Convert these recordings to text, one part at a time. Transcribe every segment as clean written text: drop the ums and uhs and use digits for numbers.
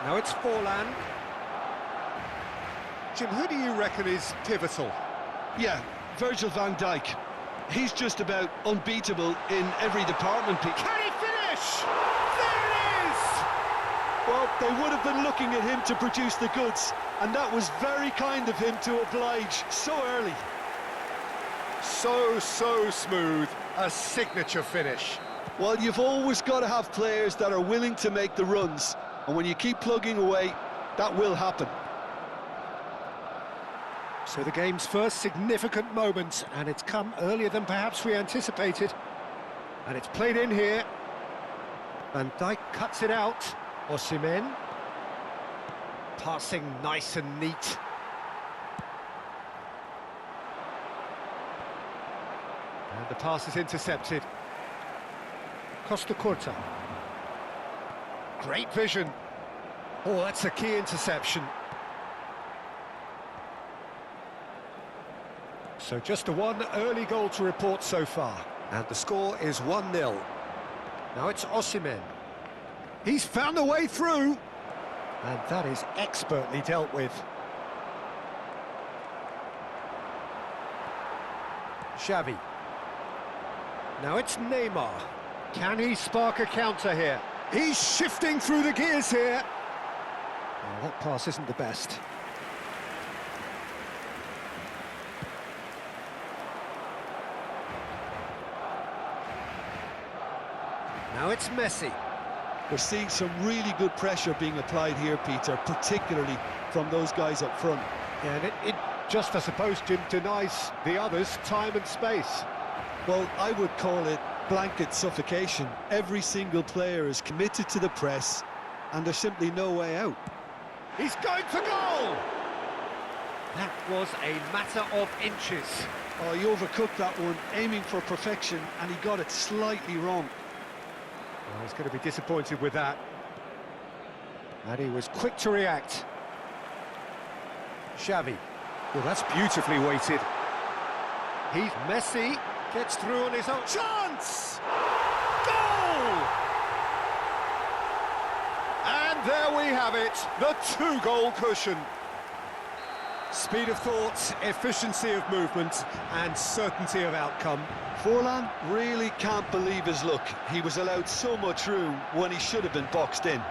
Now it's Forlan. Jim, who do you reckon is pivotal? Yeah, Virgil van Dijk. He's just about unbeatable in every department. Can he finish? There it is! Well, they would have been looking at him to produce the goods, and that was very kind of him to oblige so early. So smooth. A signature finish. Well, you've always got to have players that are willing to make the runs, and when you keep plugging away, that will happen. So the game's first significant moment, and it's come earlier than perhaps we anticipated. And it's played in here. Van Dijk cuts it out. Osimhen. Passing nice and neat. And the pass is intercepted. Costa Curta. Great vision. Oh, that's a key interception. So just the one early goal to report so far. And the score is 1-0. Now it's Osimhen. He's found a way through. And that is expertly dealt with. Xavi. Now it's Neymar. Can he spark a counter here? He's shifting through the gears here. Oh, that pass isn't the best. Now it's Messi. We're seeing some really good pressure being applied here, Peter, particularly from those guys up front. Yeah, and it just, I suppose, Jim, denies the others time and space. Well, I would call it blanket suffocation. Every single player is committed to the press, and there's simply no way out. He's going for goal! That was a matter of inches. Oh, he overcooked that one, aiming for perfection, and he got it slightly wrong. Well, he's going to be disappointed with that. And he was quick to react. Xavi. Well, that's beautifully weighted. He's Messi. Gets through on his own. Chance! Goal! And there we have it, the two-goal cushion. Speed of thought, efficiency of movement, and certainty of outcome. Forlan really can't believe his luck. He was allowed so much room when he should have been boxed in.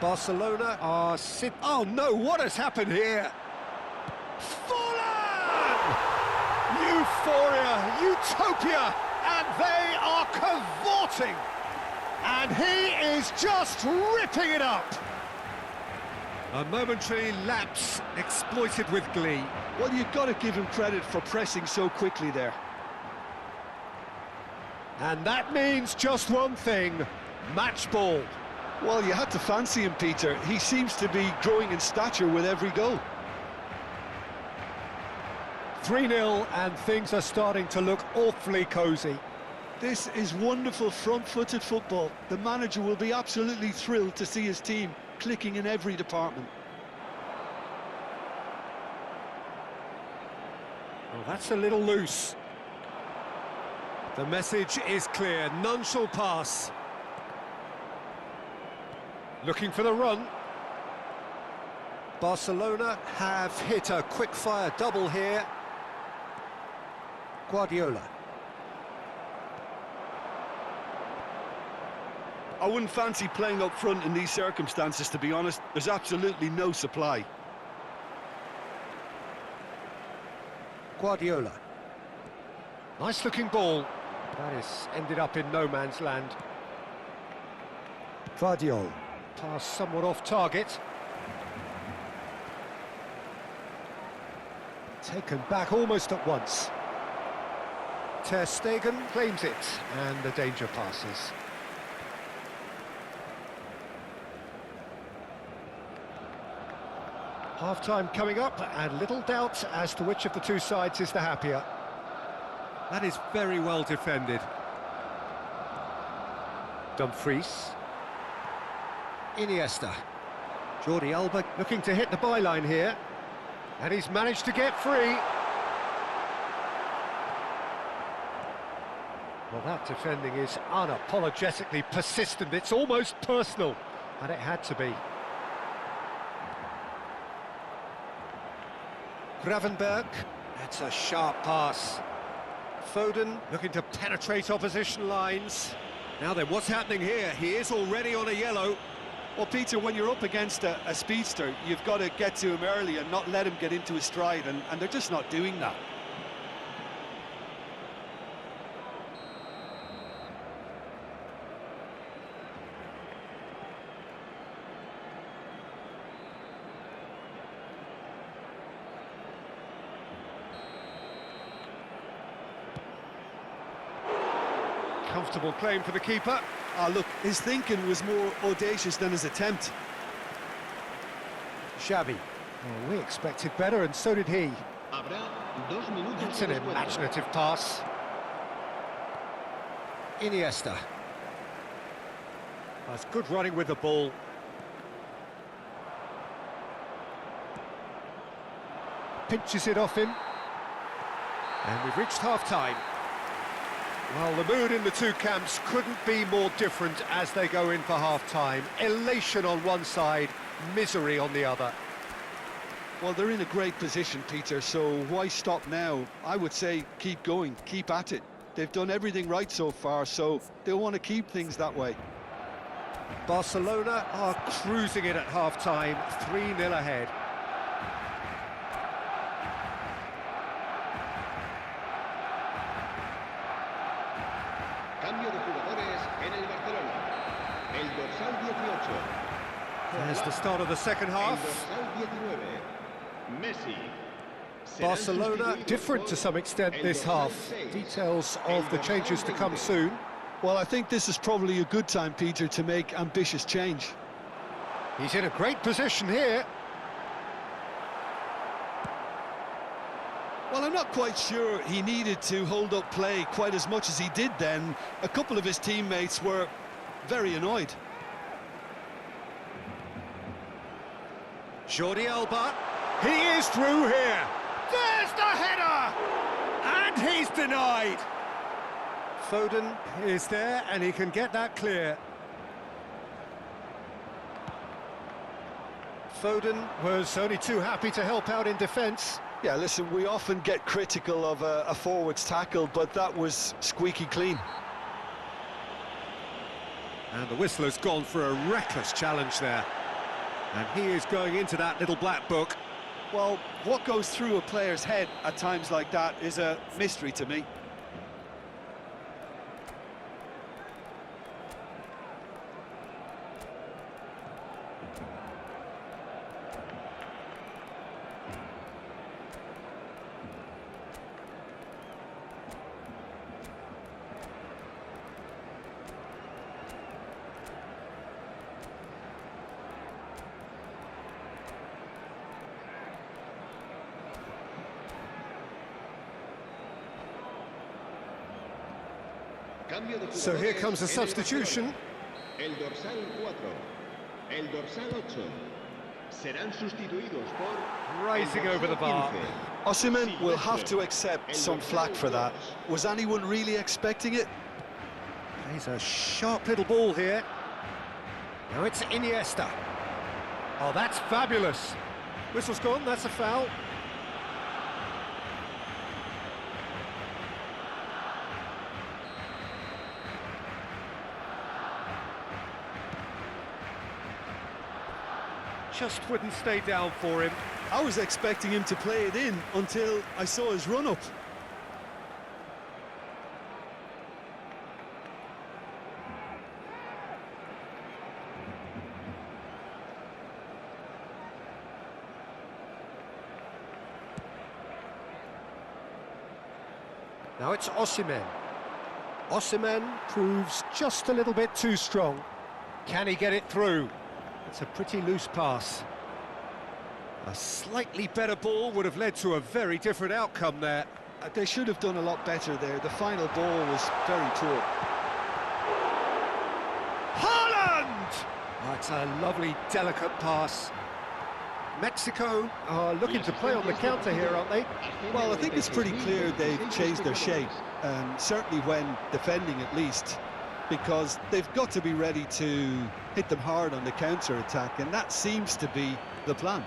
Barcelona are oh no, what has happened here? Forlan! Euphoria, utopia, and they are cavorting. And he is just ripping it up. A momentary lapse exploited with glee. Well, you've got to give him credit for pressing so quickly there. And that means just one thing, match ball. Well, you had to fancy him, Peter. He seems to be growing in stature with every goal. 3-0, and things are starting to look awfully cosy. This is wonderful front-footed football. The manager will be absolutely thrilled to see his team clicking in every department. Well, that's a little loose. The message is clear, none shall pass. Looking for the run. Barcelona have hit a quick-fire double here. Guardiola. I wouldn't fancy playing up front in these circumstances, to be honest. There's absolutely no supply. Guardiola. Nice looking ball. That is ended up in no man's land. Guardiola. Pass somewhat off target. Taken back almost at once. Ter Stegen claims it, and the danger passes. Half-time coming up, and little doubt as to which of the two sides is the happier. That is very well defended. Dumfries. Iniesta. Jordi Alba looking to hit the byline here. And he's managed to get free. Well, that defending is unapologetically persistent. It's almost personal, and it had to be. Gravenberg, that's a sharp pass. Foden looking to penetrate opposition lines. Now then, what's happening here? He is already on a yellow. Well, Peter, when you're up against a speedster, you've got to get to him early and not let him get into his stride, and they're just not doing that. Comfortable claim for the keeper. Ah, look, his thinking was more audacious than his attempt. Xavi. Well, we expected better, and so did he. That's an imaginative pass. Iniesta. That's good running with the ball. Pinches it off him. And we've reached half-time. Well, the mood in the two camps couldn't be more different as they go in for half-time. Elation on one side, misery on the other. Well, they're in a great position, Peter, so why stop now? I would say keep going, keep at it. They've done everything right so far, so they'll want to keep things that way. Barcelona are cruising it at half-time, 3-0 ahead. Cambio de jugadores en el Barcelona. El dorsal 18. There's the start of the second half. El dorsal 19. Messi. Barcelona different to some extent this half. Details of the changes to come soon. Well, I think this is probably a good time, Peter, to make ambitious change. He's in a great position here. Well, I'm not quite sure he needed to hold up play quite as much as he did then. A couple of his teammates were very annoyed. Jordi Alba. He is through here. There's the header! And he's denied. Foden is there, and he can get that clear. Foden was only too happy to help out in defence. Yeah, listen, we often get critical of a forward's tackle, but that was squeaky clean. And the whistler's gone for a reckless challenge there. And he is going into that little black book. Well, what goes through a player's head at times like that is a mystery to me. So here comes the substitution. El dorsal 4. El dorsal 8. Serán sustituidos por Rising over the bar. Osimhen will have to accept some flack for that. Was anyone really expecting it? He's a sharp little ball here. Now it's Iniesta. Oh, that's fabulous. Whistle's gone, that's a foul. Just wouldn't stay down for him. I was expecting him to play it in until I saw his run-up. Now it's Osimhen. Osimhen proves just a little bit too strong. Can he get it through? It's a pretty loose pass. A slightly better ball would have led to a very different outcome there. They should have done a lot better there. The final ball was very poor. Haaland! That's a lovely, delicate pass. Mexico are looking to play on the counter here, aren't they? Well, I think it's pretty clear they've changed their shape, certainly when defending at least, because they've got to be ready to hit them hard on the counter-attack, and that seems to be the plan.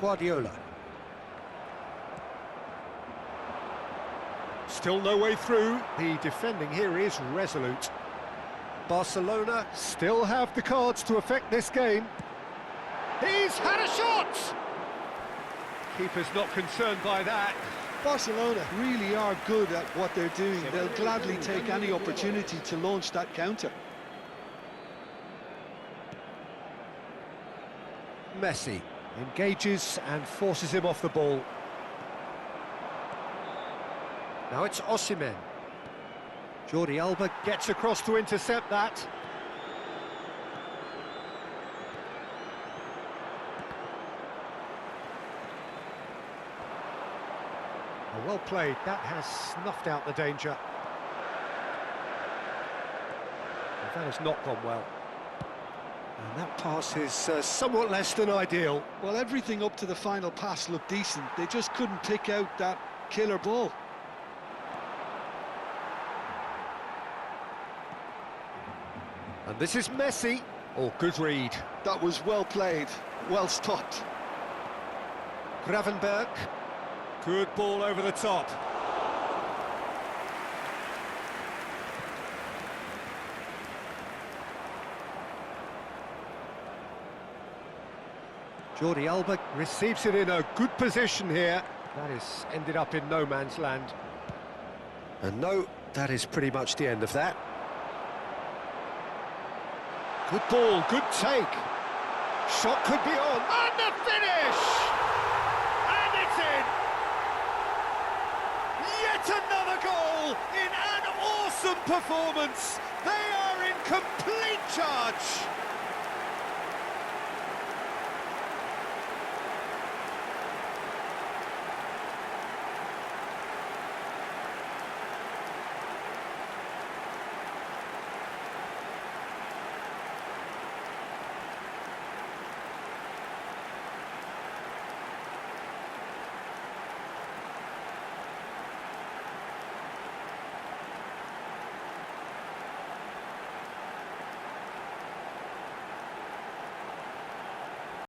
Guardiola. Still no way through. The defending here is resolute. Barcelona still have the cards to affect this game. He's had a shot! Keeper's not concerned by that. Barcelona really are good at what they're doing. They'll gladly take any opportunity to launch that counter. Messi engages and forces him off the ball. Now it's Osimhen. Jordi Alba gets across to intercept that. Well played, that has snuffed out the danger. And that has not gone well. And that pass is somewhat less than ideal. Well, everything up to the final pass looked decent. They just couldn't pick out that killer ball. And this is Messi. Oh, good read. That was well played, well stopped. Gravenberg. Good ball over the top. Jordi Alba receives it in a good position here. That has ended up in no man's land. And no, that is pretty much the end of that. Good ball, good take. Shot could be on. And the finish! And it's in! Yet another goal in an awesome performance. They are in complete charge.